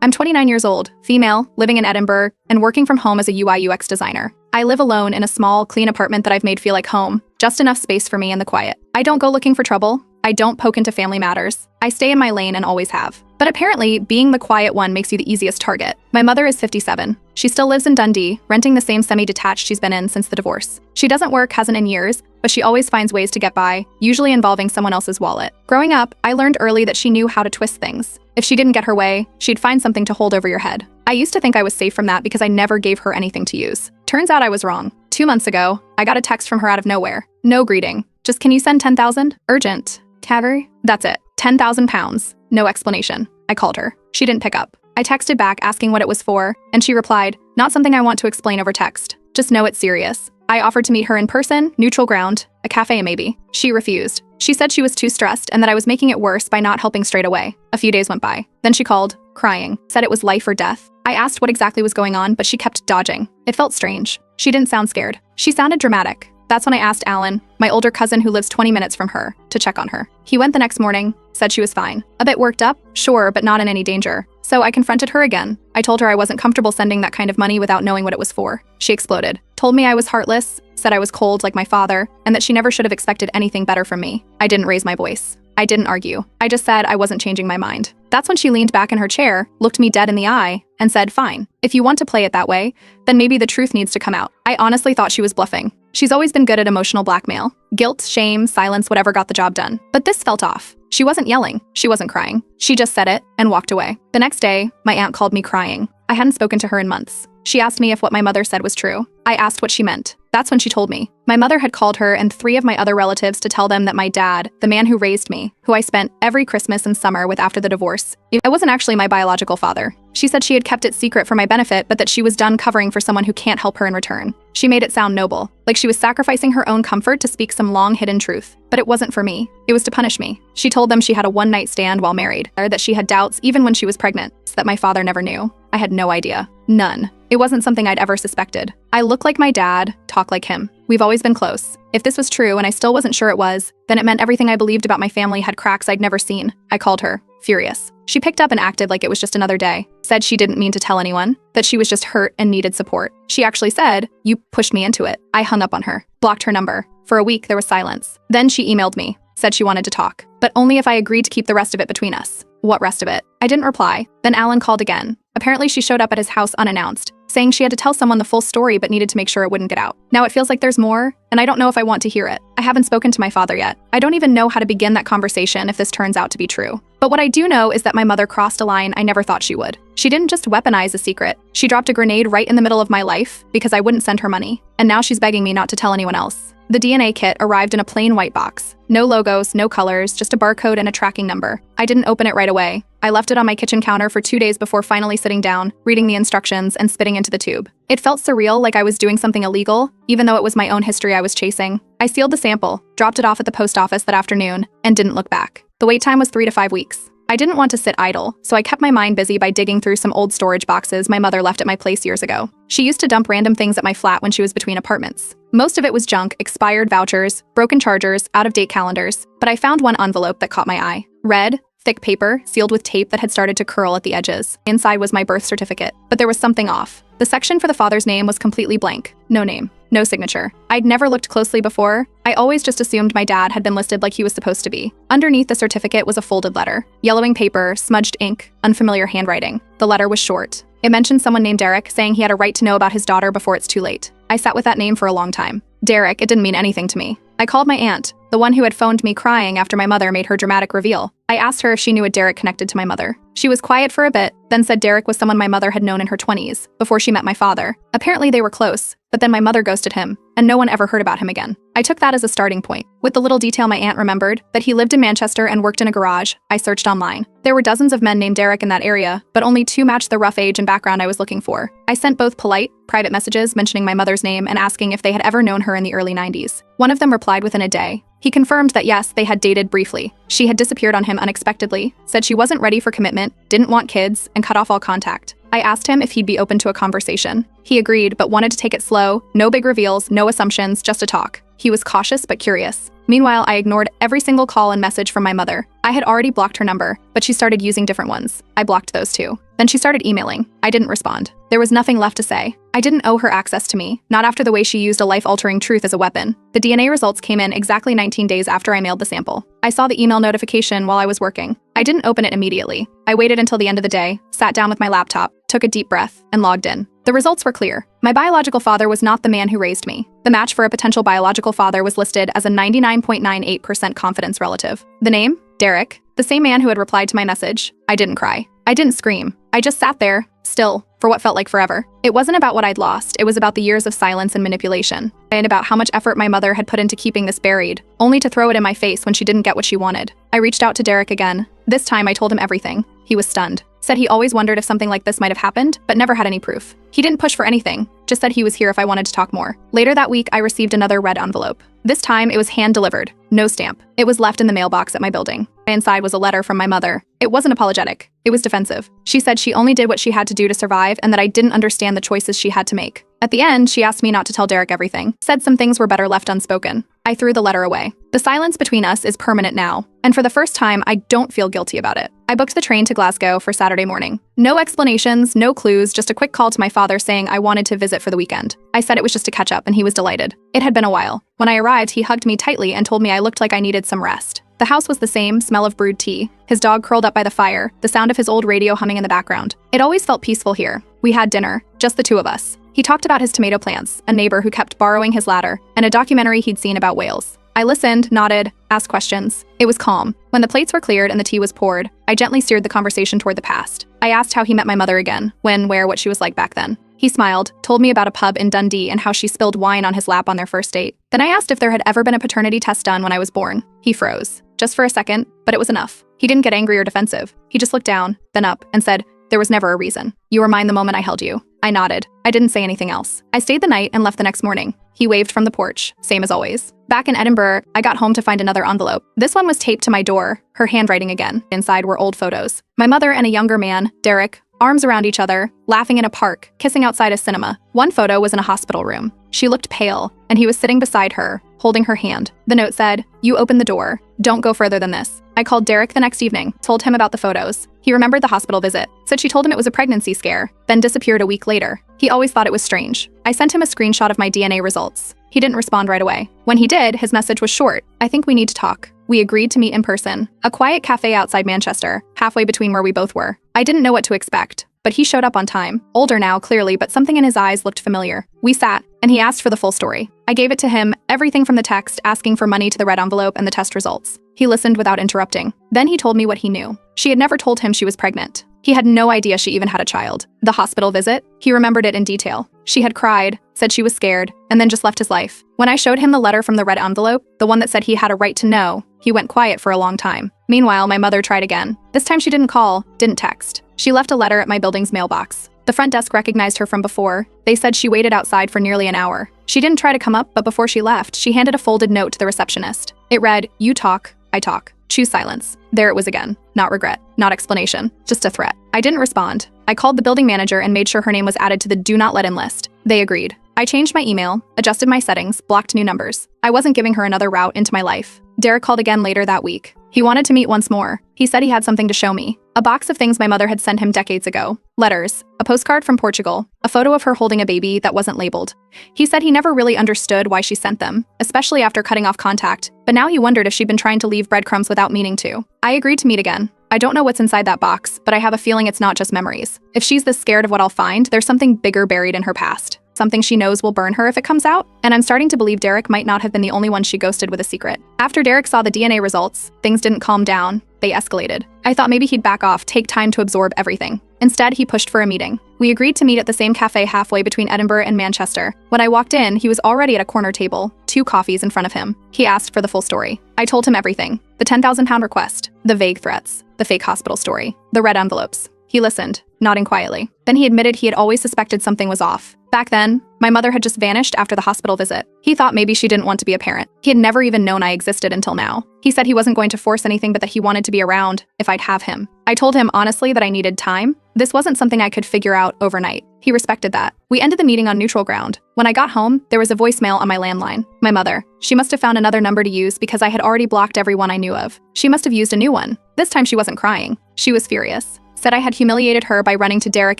I'm 29 years old, female, living in Edinburgh, and working from home as a UI/UX designer. I live alone in a small, clean apartment that I've made feel like home, just enough space for me and the quiet. I don't go looking for trouble. I don't poke into family matters. I stay in my lane and always have. But apparently, being the quiet one makes you the easiest target. My mother is 57. She still lives in Dundee, renting the same semi-detached she's been in since the divorce. She doesn't work, hasn't in years, but she always finds ways to get by, usually involving someone else's wallet. Growing up, I learned early that she knew how to twist things. If she didn't get her way, she'd find something to hold over your head. I used to think I was safe from that because I never gave her anything to use. Turns out I was wrong. 2 months ago, I got a text from her out of nowhere. No greeting. Just, can you send 10,000? Urgent. Cavalry? That's it. 10,000 pounds. No explanation. I called her. She didn't pick up. I texted back asking what it was for, and she replied, not something I want to explain over text. Just know it's serious. I offered to meet her in person, neutral ground, a cafe maybe. She refused. She said she was too stressed and that I was making it worse by not helping straight away. A few days went by. Then she called, crying, said it was life or death. I asked what exactly was going on, but she kept dodging. It felt strange. She didn't sound scared. She sounded dramatic. That's when I asked Alan, my older cousin who lives 20 minutes from her, to check on her. He went the next morning, said she was fine. A bit worked up, sure, but not in any danger. So I confronted her again. I told her I wasn't comfortable sending that kind of money without knowing what it was for. She exploded, told me I was heartless, said I was cold like my father, and that she never should have expected anything better from me. I didn't raise my voice. I didn't argue. I just said I wasn't changing my mind. That's when she leaned back in her chair, looked me dead in the eye, and said, fine. If you want to play it that way, then maybe the truth needs to come out. I honestly thought she was bluffing. She's always been good at emotional blackmail. Guilt, shame, silence, whatever got the job done. But this felt off. She wasn't yelling. She wasn't crying. She just said it and walked away. The next day, my aunt called me crying. I hadn't spoken to her in months. She asked me if what my mother said was true. I asked what she meant. That's when she told me. My mother had called her and 3 of my other relatives to tell them that my dad, the man who raised me, who I spent every Christmas and summer with after the divorce, it wasn't actually my biological father. She said she had kept it secret for my benefit, but that she was done covering for someone who can't help her in return. She made it sound noble, like she was sacrificing her own comfort to speak some long-hidden truth. But it wasn't for me. It was to punish me. She told them she had a one-night stand while married, or that she had doubts even when she was pregnant, that my father never knew. I had no idea. None. It wasn't something I'd ever suspected. I look like my dad, talk like him. We've always been close. If this was true and I still wasn't sure it was, then it meant everything I believed about my family had cracks I'd never seen. I called her, furious. She picked up and acted like it was just another day. Said she didn't mean to tell anyone, that she was just hurt and needed support. She actually said, you pushed me into it. I hung up on her, blocked her number. For a week, there was silence. Then she emailed me, said she wanted to talk, but only if I agreed to keep the rest of it between us. What rest of it? I didn't reply. Then Alan called again. Apparently she showed up at his house unannounced, saying she had to tell someone the full story but needed to make sure it wouldn't get out. Now it feels like there's more, and I don't know if I want to hear it. I haven't spoken to my father yet. I don't even know how to begin that conversation if this turns out to be true. But what I do know is that my mother crossed a line I never thought she would. She didn't just weaponize a secret. She dropped a grenade right in the middle of my life because I wouldn't send her money. And now she's begging me not to tell anyone else. The DNA kit arrived in a plain white box. No logos, no colors, just a barcode and a tracking number. I didn't open it right away. I left it on my kitchen counter for 2 days before finally sitting down, reading the instructions, and spitting into the tube. It felt surreal, like I was doing something illegal, even though it was my own history I was chasing. I sealed the sample, dropped it off at the post office that afternoon, and didn't look back. The wait time was 3 to 5 weeks. I didn't want to sit idle, so I kept my mind busy by digging through some old storage boxes my mother left at my place years ago. She used to dump random things at my flat when she was between apartments. Most of it was junk, expired vouchers, broken chargers, out-of-date calendars, but I found one envelope that caught my eye. Red, thick paper, sealed with tape that had started to curl at the edges. Inside was my birth certificate, but there was something off. The section for the father's name was completely blank. No name, no signature. I'd never looked closely before. I always just assumed my dad had been listed like he was supposed to be. Underneath the certificate was a folded letter. Yellowing paper, smudged ink, unfamiliar handwriting. The letter was short. It mentioned someone named Derek, saying he had a right to know about his daughter before it's too late. I sat with that name for a long time. Derek, it didn't mean anything to me. I called my aunt, the one who had phoned me crying after my mother made her dramatic reveal. I asked her if she knew a Derek connected to my mother. She was quiet for a bit, then said Derek was someone my mother had known in her 20s, before she met my father. Apparently they were close, but then my mother ghosted him, and no one ever heard about him again. I took that as a starting point. With the little detail my aunt remembered, that he lived in Manchester and worked in a garage, I searched online. There were dozens of men named Derek in that area, but only 2 matched the rough age and background I was looking for. I sent both polite, private messages mentioning my mother's name and asking if they had ever known her in the early 90s. One of them replied within a day. He confirmed that yes, they had dated briefly. She had disappeared on him unexpectedly, said she wasn't ready for commitment, didn't want kids, and cut off all contact. I asked him if he'd be open to a conversation. He agreed, but wanted to take it slow, no big reveals, no assumptions, just a talk. He was cautious but curious. Meanwhile, I ignored every single call and message from my mother. I had already blocked her number, but she started using different ones. I blocked those too. Then she started emailing. I didn't respond. There was nothing left to say. I didn't owe her access to me, not after the way she used a life-altering truth as a weapon. The DNA results came in exactly 19 days after I mailed the sample. I saw the email notification while I was working. I didn't open it immediately. I waited until the end of the day, sat down with my laptop, took a deep breath, and logged in. The results were clear. My biological father was not the man who raised me. The match for a potential biological father was listed as a 99.98% confidence relative. The name? Derek. The same man who had replied to my message. I didn't cry. I didn't scream. I just sat there, still, for what felt like forever. It wasn't about what I'd lost, it was about the years of silence and manipulation, and about how much effort my mother had put into keeping this buried, only to throw it in my face when she didn't get what she wanted. I reached out to Derek again. This time I told him everything. He was stunned. Said he always wondered if something like this might have happened, but never had any proof. He didn't push for anything, just said he was here if I wanted to talk more. Later that week, I received another red envelope. This time, it was hand-delivered, no stamp. It was left in the mailbox at my building. Inside was a letter from my mother. It wasn't apologetic. It was defensive. She said she only did what she had to do to survive and that I didn't understand the choices she had to make. At the end, she asked me not to tell Derek everything, said some things were better left unspoken. I threw the letter away. The silence between us is permanent now, and for the first time, I don't feel guilty about it. I booked the train to Glasgow for Saturday morning. No explanations, no clues, just a quick call to my father saying I wanted to visit for the weekend. I said it was just to catch up, and he was delighted. It had been a while. When I arrived, he hugged me tightly and told me I looked like I needed some rest. The house was the same, smell of brewed tea, his dog curled up by the fire, the sound of his old radio humming in the background. It always felt peaceful here. We had dinner, just the two of us. He talked about his tomato plants, a neighbor who kept borrowing his ladder, and a documentary he'd seen about whales. I listened, nodded, asked questions. It was calm. When the plates were cleared and the tea was poured, I gently steered the conversation toward the past. I asked how he met my mother again, when, where, what she was like back then. He smiled, told me about a pub in Dundee and how she spilled wine on his lap on their first date. Then I asked if there had ever been a paternity test done when I was born. He froze. Just for a second, but it was enough. He didn't get angry or defensive. He just looked down, then up, and said, "There was never a reason. You were mine the moment I held you." I nodded. I didn't say anything else. I stayed the night and left the next morning. He waved from the porch, same as always. Back in Edinburgh, I got home to find another envelope. This one was taped to my door, her handwriting again. Inside were old photos. My mother and a younger man, Derek, arms around each other, laughing in a park, kissing outside a cinema. One photo was in a hospital room. She looked pale, and he was sitting beside her, holding her hand. The note said, "You opened the door. Don't go further than this." I called Derek the next evening, told him about the photos. He remembered the hospital visit, said she told him it was a pregnancy scare, then disappeared a week later. He always thought it was strange. I sent him a screenshot of my DNA results. He didn't respond right away. When he did, his message was short. "I think we need to talk." We agreed to meet in person. A quiet cafe outside Manchester, halfway between where we both were. I didn't know what to expect, but he showed up on time. Older now, clearly, but something in his eyes looked familiar. We sat, and he asked for the full story. I gave it to him, everything from the text asking for money to the red envelope and the test results. He listened without interrupting. Then he told me what he knew. She had never told him she was pregnant. He had no idea she even had a child. The hospital visit, he remembered it in detail. She had cried, said she was scared, and then just left his life. When I showed him the letter from the red envelope, the one that said he had a right to know, he went quiet for a long time. Meanwhile, my mother tried again. This time she didn't call, didn't text. She left a letter at my building's mailbox. The front desk recognized her from before. They said she waited outside for nearly an hour. She didn't try to come up, but before she left, she handed a folded note to the receptionist. It read, "You talk, I talk. Choose silence." There it was again. Not regret, not explanation, just a threat. I didn't respond. I called the building manager and made sure her name was added to the do not let in list. They agreed. I changed my email, adjusted my settings, blocked new numbers. I wasn't giving her another route into my life. Derek called again later that week. He wanted to meet once more. He said he had something to show me. A box of things my mother had sent him decades ago. Letters, a postcard from Portugal, a photo of her holding a baby that wasn't labeled. He said he never really understood why she sent them, especially after cutting off contact, but now he wondered if she'd been trying to leave breadcrumbs without meaning to. I agreed to meet again. I don't know what's inside that box, but I have a feeling it's not just memories. If she's this scared of what I'll find, there's something bigger buried in her past. Something she knows will burn her if it comes out, and I'm starting to believe Derek might not have been the only one she ghosted with a secret. After Derek saw the DNA results, things didn't calm down, they escalated. I thought maybe he'd back off, take time to absorb everything. Instead, he pushed for a meeting. We agreed to meet at the same cafe halfway between Edinburgh and Manchester. When I walked in, he was already at a corner table, 2 coffees in front of him. He asked for the full story. I told him everything. The £10,000 request, the vague threats, the fake hospital story, the red envelopes. He listened, nodding quietly. Then he admitted he had always suspected something was off. Back then, my mother had just vanished after the hospital visit. He thought maybe she didn't want to be a parent. He had never even known I existed until now. He said he wasn't going to force anything but that he wanted to be around if I'd have him. I told him honestly that I needed time. This wasn't something I could figure out overnight. He respected that. We ended the meeting on neutral ground. When I got home, there was a voicemail on my landline. My mother. She must have found another number to use because I had already blocked everyone I knew of. She must have used a new one. This time she wasn't crying. She was furious. Said I had humiliated her by running to Derek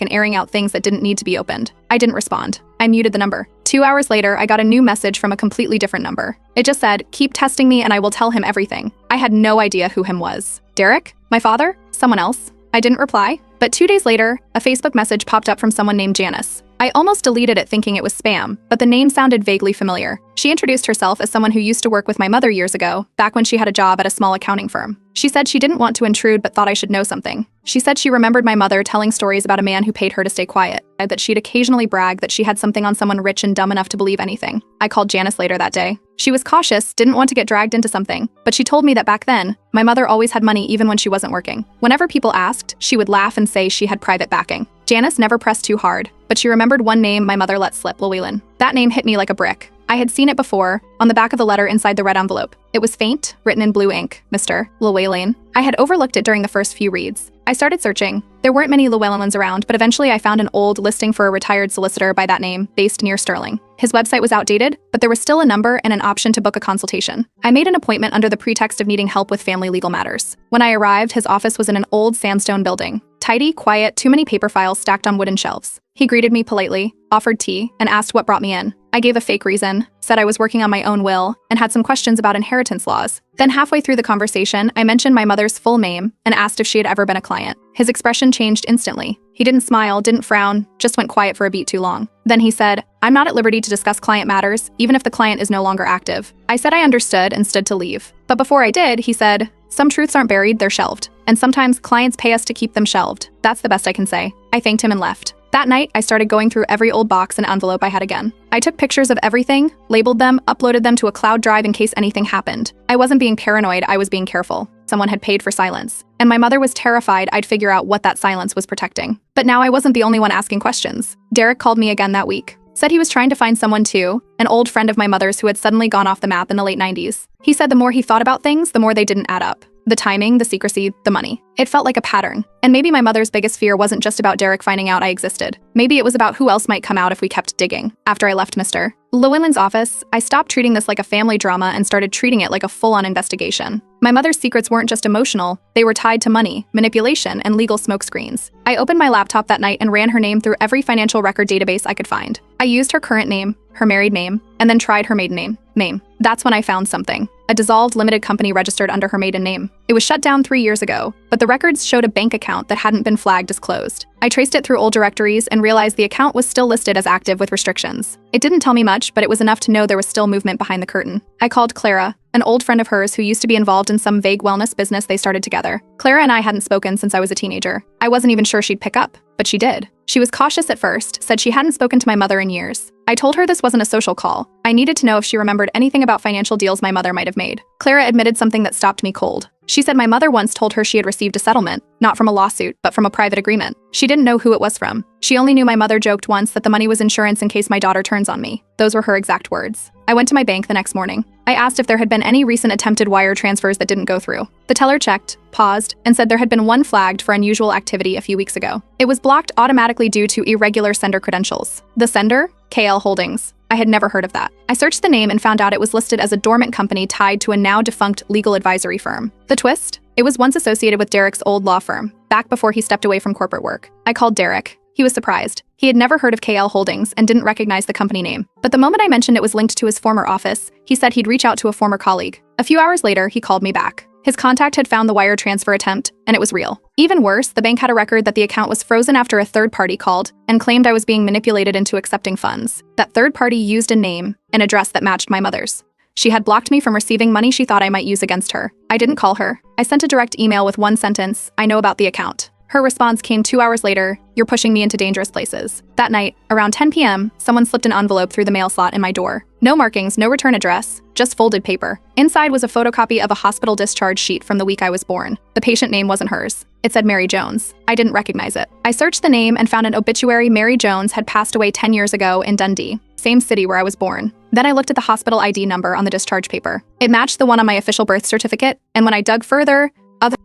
and airing out things that didn't need to be opened. I didn't respond. I muted the number. 2 hours later, I got a new message from a completely different number. It just said, "Keep testing me and I will tell him everything." I had no idea who him was. Derek? My father? Someone else? I didn't reply. But 2 days later, a Facebook message popped up from someone named Janice. I almost deleted it thinking it was spam, but the name sounded vaguely familiar. She introduced herself as someone who used to work with my mother years ago, back when she had a job at a small accounting firm. She said she didn't want to intrude but thought I should know something. She said she remembered my mother telling stories about a man who paid her to stay quiet, that she'd occasionally brag that she had something on someone rich and dumb enough to believe anything. I called Janice later that day. She was cautious, didn't want to get dragged into something, but she told me that back then, my mother always had money even when she wasn't working. Whenever people asked, she would laugh and say she had private backing. Janice never pressed too hard, but she remembered one name my mother let slip, Llewellyn. That name hit me like a brick. I had seen it before, on the back of the letter inside the red envelope. It was faint, written in blue ink, Mr. Llewellyn. I had overlooked it during the first few reads. I started searching. There weren't many Llewellyns around, but eventually I found an old listing for a retired solicitor by that name, based near Sterling. His website was outdated, but there was still a number and an option to book a consultation. I made an appointment under the pretext of needing help with family legal matters. When I arrived, his office was in an old sandstone building. Tidy, quiet, too many paper files stacked on wooden shelves. He greeted me politely, offered tea, and asked what brought me in. I gave a fake reason, said I was working on my own will, and had some questions about inheritance laws. Then halfway through the conversation, I mentioned my mother's full name and asked if she had ever been a client. His expression changed instantly. He didn't smile, didn't frown, just went quiet for a beat too long. Then he said, "I'm not at liberty to discuss client matters, even if the client is no longer active." I said I understood and stood to leave. But before I did, he said, "Some truths aren't buried, they're shelved. And sometimes clients pay us to keep them shelved. That's the best I can say." I thanked him and left. That night, I started going through every old box and envelope I had again. I took pictures of everything, labeled them, uploaded them to a cloud drive in case anything happened. I wasn't being paranoid, I was being careful. Someone had paid for silence. And my mother was terrified I'd figure out what that silence was protecting. But now I wasn't the only one asking questions. Derek called me again that week. Said he was trying to find someone too, an old friend of my mother's who had suddenly gone off the map in the late 90s. He said the more he thought about things, the more they didn't add up. The timing, the secrecy, the money. It felt like a pattern. And maybe my mother's biggest fear wasn't just about Derek finding out I existed. Maybe it was about who else might come out if we kept digging. After I left Mr. Llewellyn's office, I stopped treating this like a family drama and started treating it like a full-on investigation. My mother's secrets weren't just emotional, they were tied to money, manipulation, and legal smokescreens. I opened my laptop that night and ran her name through every financial record database I could find. I used her current name, her married name, and then tried her maiden name. That's when I found something. A dissolved limited company registered under her maiden name. It was shut down 3 years ago, but the records showed a bank account that hadn't been flagged as closed. I traced it through old directories and realized the account was still listed as active with restrictions. It didn't tell me much, but it was enough to know there was still movement behind the curtain. I called Clara, an old friend of hers who used to be involved in some vague wellness business they started together. Clara and I hadn't spoken since I was a teenager. I wasn't even sure she'd pick up, but she did. She was cautious at first, said she hadn't spoken to my mother in years. I told her this wasn't a social call. I needed to know if she remembered anything about financial deals my mother might have made. Clara admitted something that stopped me cold. She said my mother once told her she had received a settlement, not from a lawsuit, but from a private agreement. She didn't know who it was from. She only knew my mother joked once that the money was insurance in case my daughter turns on me. Those were her exact words. I went to my bank the next morning. I asked if there had been any recent attempted wire transfers that didn't go through. The teller checked, paused, and said there had been one flagged for unusual activity a few weeks ago. It was blocked automatically due to irregular sender credentials. The sender? KL Holdings. I had never heard of that. I searched the name and found out it was listed as a dormant company tied to a now defunct legal advisory firm. The twist? It was once associated with Derek's old law firm, back before he stepped away from corporate work. I called Derek. He was surprised. He had never heard of KL Holdings and didn't recognize the company name. But the moment I mentioned it was linked to his former office, he said he'd reach out to a former colleague. A few hours later, he called me back. His contact had found the wire transfer attempt, and it was real. Even worse, the bank had a record that the account was frozen after a third party called and claimed I was being manipulated into accepting funds. That third party used a name, an address that matched my mother's. She had blocked me from receiving money she thought I might use against her. I didn't call her. I sent a direct email with one sentence, "I know about the account." Her response came 2 hours later, "You're pushing me into dangerous places." That night, around 10 p.m., someone slipped an envelope through the mail slot in my door. No markings, no return address, just folded paper. Inside was a photocopy of a hospital discharge sheet from the week I was born. The patient name wasn't hers. It said Mary Jones. I didn't recognize it. I searched the name and found an obituary. Mary Jones had passed away 10 years ago in Dundee, same city where I was born. Then I looked at the hospital ID number on the discharge paper. It matched the one on my official birth certificate, and when I dug further,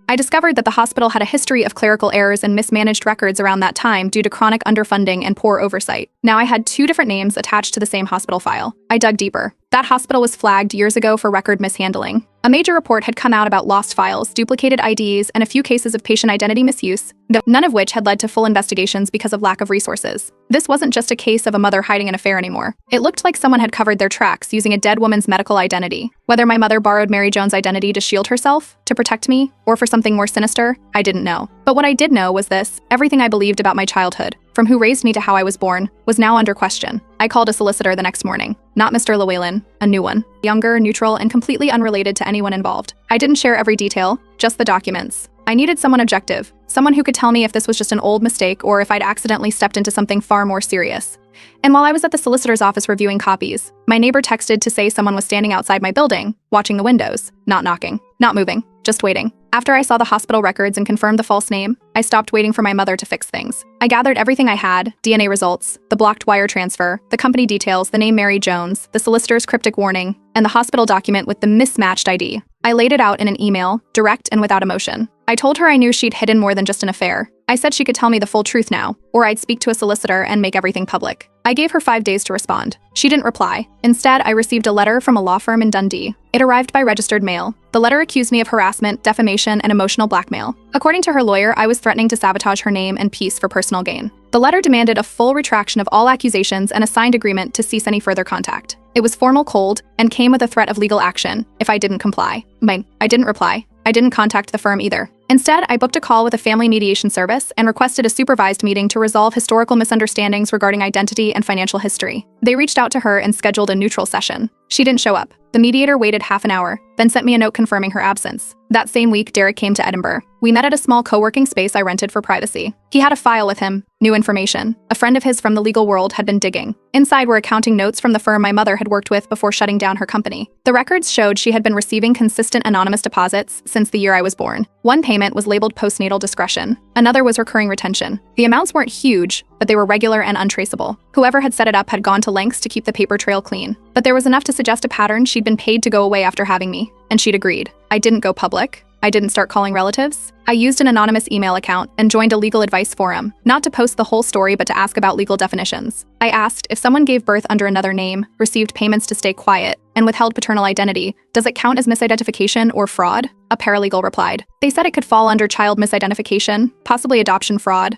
I discovered that the hospital had a history of clerical errors and mismanaged records around that time due to chronic underfunding and poor oversight. Now I had 2 different names attached to the same hospital file. I dug deeper. That hospital was flagged years ago for record mishandling. A major report had come out about lost files, duplicated IDs, and a few cases of patient identity misuse, none of which had led to full investigations because of lack of resources. This wasn't just a case of a mother hiding an affair anymore. It looked like someone had covered their tracks using a dead woman's medical identity. Whether my mother borrowed Mary Jones' identity to shield herself, to protect me, or for something more sinister, I didn't know. But what I did know was this: everything I believed about my childhood, from who raised me to how I was born, was now under question. I called a solicitor the next morning. Not Mr. Llewellyn, a new one. Younger, neutral, and completely unrelated to anyone involved. I didn't share every detail, just the documents. I needed someone objective, someone who could tell me if this was just an old mistake or if I'd accidentally stepped into something far more serious. And while I was at the solicitor's office reviewing copies, my neighbor texted to say someone was standing outside my building, watching the windows, not knocking, not moving, just waiting. After I saw the hospital records and confirmed the false name, I stopped waiting for my mother to fix things. I gathered everything I had: DNA results, the blocked wire transfer, the company details, the name Mary Jones, the solicitor's cryptic warning, and the hospital document with the mismatched ID. I laid it out in an email, direct and without emotion. I told her I knew she'd hidden more than just an affair. I said she could tell me the full truth now, or I'd speak to a solicitor and make everything public. I gave her 5 days to respond. She didn't reply. Instead, I received a letter from a law firm in Dundee. It arrived by registered mail. The letter accused me of harassment, defamation, and emotional blackmail. According to her lawyer, I was threatening to sabotage her name and peace for personal gain. The letter demanded a full retraction of all accusations and a signed agreement to cease any further contact. It was formal, cold, and came with a threat of legal action if I didn't comply. I didn't reply. I didn't contact the firm either. Instead, I booked a call with a family mediation service and requested a supervised meeting to resolve historical misunderstandings regarding identity and financial history. They reached out to her and scheduled a neutral session. She didn't show up. The mediator waited half an hour, then sent me a note confirming her absence. That same week, Derek came to Edinburgh. We met at a small co-working space I rented for privacy. He had a file with him, new information. A friend of his from the legal world had been digging. Inside were accounting notes from the firm my mother had worked with before shutting down her company. The records showed she had been receiving consistent anonymous deposits since the year I was born. One payment was labeled postnatal discretion. Another was recurring retention. The amounts weren't huge, but they were regular and untraceable. Whoever had set it up had gone to lengths to keep the paper trail clean. But there was enough to suggest a pattern. She'd been paid to go away after having me, and she'd agreed. I didn't go public. I didn't start calling relatives. I used an anonymous email account and joined a legal advice forum, not to post the whole story but to ask about legal definitions. I asked, if someone gave birth under another name, received payments to stay quiet, and withheld paternal identity, does it count as misidentification or fraud? A paralegal replied. They said it could fall under child misidentification, possibly adoption fraud,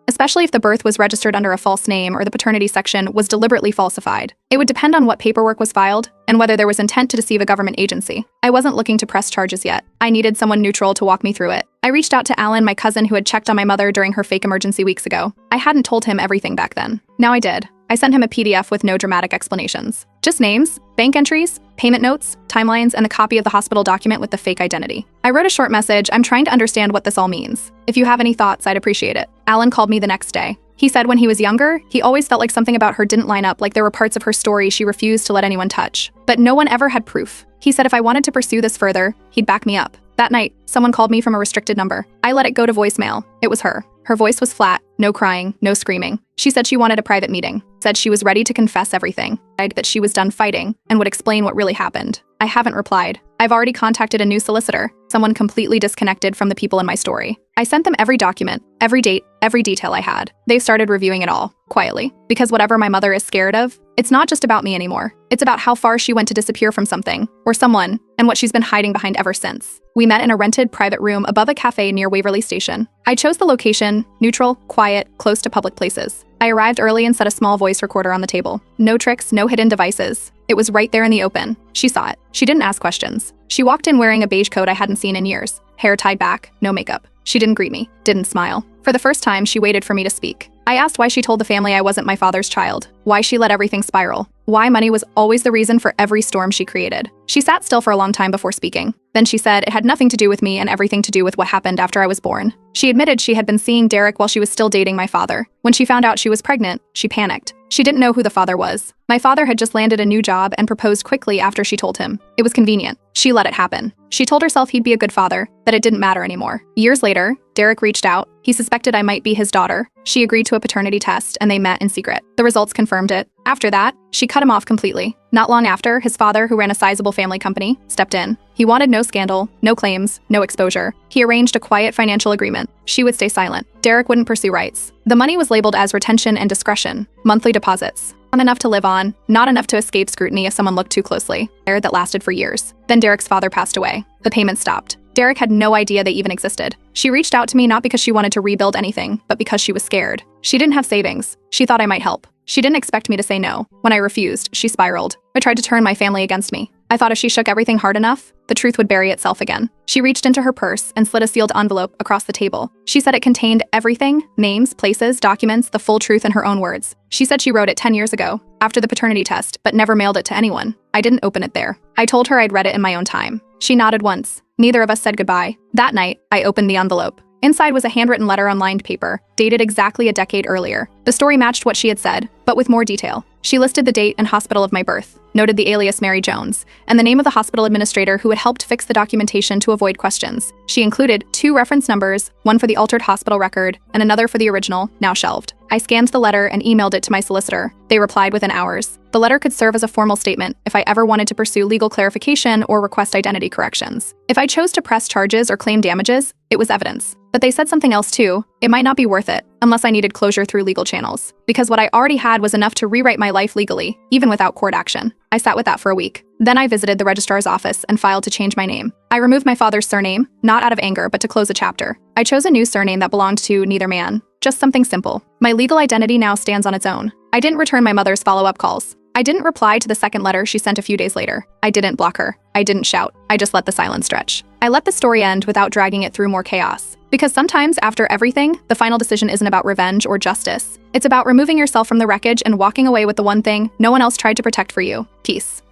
especially if the birth was registered under a false name or the paternity section was deliberately falsified. It would depend on what paperwork was filed and whether there was intent to deceive a government agency. I wasn't looking to press charges yet. I needed someone neutral to walk me through it. I reached out to Alan, my cousin who had checked on my mother during her fake emergency weeks ago. I hadn't told him everything back then. Now I did. I sent him a PDF with no dramatic explanations. Just names, bank entries, payment notes, timelines, and a copy of the hospital document with the fake identity. I wrote a short message. I'm trying to understand what this all means. If you have any thoughts, I'd appreciate it. Alan called me the next day. He said when he was younger, he always felt like something about her didn't line up, like there were parts of her story she refused to let anyone touch. But no one ever had proof. He said if I wanted to pursue this further, he'd back me up. That night, someone called me from a restricted number. I let it go to voicemail. It was her. Her voice was flat, no crying, no screaming. She said she wanted a private meeting, said she was ready to confess everything, that she was done fighting, and would explain what really happened. I haven't replied. I've already contacted a new solicitor, someone completely disconnected from the people in my story. I sent them every document, every date, every detail I had. They started reviewing it all, quietly. Because whatever my mother is scared of, it's not just about me anymore. It's about how far she went to disappear from something, or someone, and what she's been hiding behind ever since. We met in a rented private room above a cafe near Waverley Station. I chose the location, neutral, quiet, close to public places. I arrived early and set a small voice recorder on the table. No tricks, no hidden devices. It was right there in the open. She saw it. She didn't ask questions. She walked in wearing a beige coat I hadn't seen in years. Hair tied back, no makeup. She didn't greet me, didn't smile. For the first time, she waited for me to speak. I asked why she told the family I wasn't my father's child, why she let everything spiral, why money was always the reason for every storm she created. She sat still for a long time before speaking. Then she said it had nothing to do with me and everything to do with what happened after I was born. She admitted she had been seeing Derek while she was still dating my father. When she found out she was pregnant, she panicked. She didn't know who the father was. My father had just landed a new job and proposed quickly after she told him. It was convenient. She let it happen. She told herself he'd be a good father, that it didn't matter anymore. Years later, Derek reached out. He suspected I might be his daughter. She agreed to a paternity test, and they met in secret. The results confirmed it. After that, she cut him off completely. Not long after, his father, who ran a sizable family company, stepped in. He wanted no scandal, no claims, no exposure. He arranged a quiet financial agreement. She would stay silent. Derek wouldn't pursue rights. The money was labeled as retention and discretion, monthly deposits. Not enough to live on, not enough to escape scrutiny if someone looked too closely. That lasted for years. Then Derek's father passed away. The payment stopped. Derek had no idea they even existed. She reached out to me not because she wanted to rebuild anything, but because she was scared. She didn't have savings. She thought I might help. She didn't expect me to say no. When I refused, she spiraled. I tried to turn my family against me. I thought if she shook everything hard enough, the truth would bury itself again. She reached into her purse and slid a sealed envelope across the table. She said it contained everything, names, places, documents, the full truth in her own words. She said she wrote it 10 years ago, after the paternity test, but never mailed it to anyone. I didn't open it there. I told her I'd read it in my own time. She nodded once. Neither of us said goodbye. That night, I opened the envelope. Inside was a handwritten letter on lined paper, dated exactly a decade earlier. The story matched what she had said, but with more detail. She listed the date and hospital of my birth, noted the alias Mary Jones, and the name of the hospital administrator who had helped fix the documentation to avoid questions. She included 2 reference numbers, one for the altered hospital record and another for the original, now shelved. I scanned the letter and emailed it to my solicitor. They replied within hours. The letter could serve as a formal statement if I ever wanted to pursue legal clarification or request identity corrections. If I chose to press charges or claim damages, it was evidence. But they said something else too. It might not be worth it, unless I needed closure through legal channels. Because what I already had was enough to rewrite my life legally, even without court action. I sat with that for a week. Then I visited the registrar's office and filed to change my name. I removed my father's surname, not out of anger, but to close a chapter. I chose a new surname that belonged to neither man. Just something simple. My legal identity now stands on its own. I didn't return my mother's follow-up calls. I didn't reply to the second letter she sent a few days later. I didn't block her. I didn't shout. I just let the silence stretch. I let the story end without dragging it through more chaos. Because sometimes, after everything, the final decision isn't about revenge or justice. It's about removing yourself from the wreckage and walking away with the one thing no one else tried to protect for you: peace.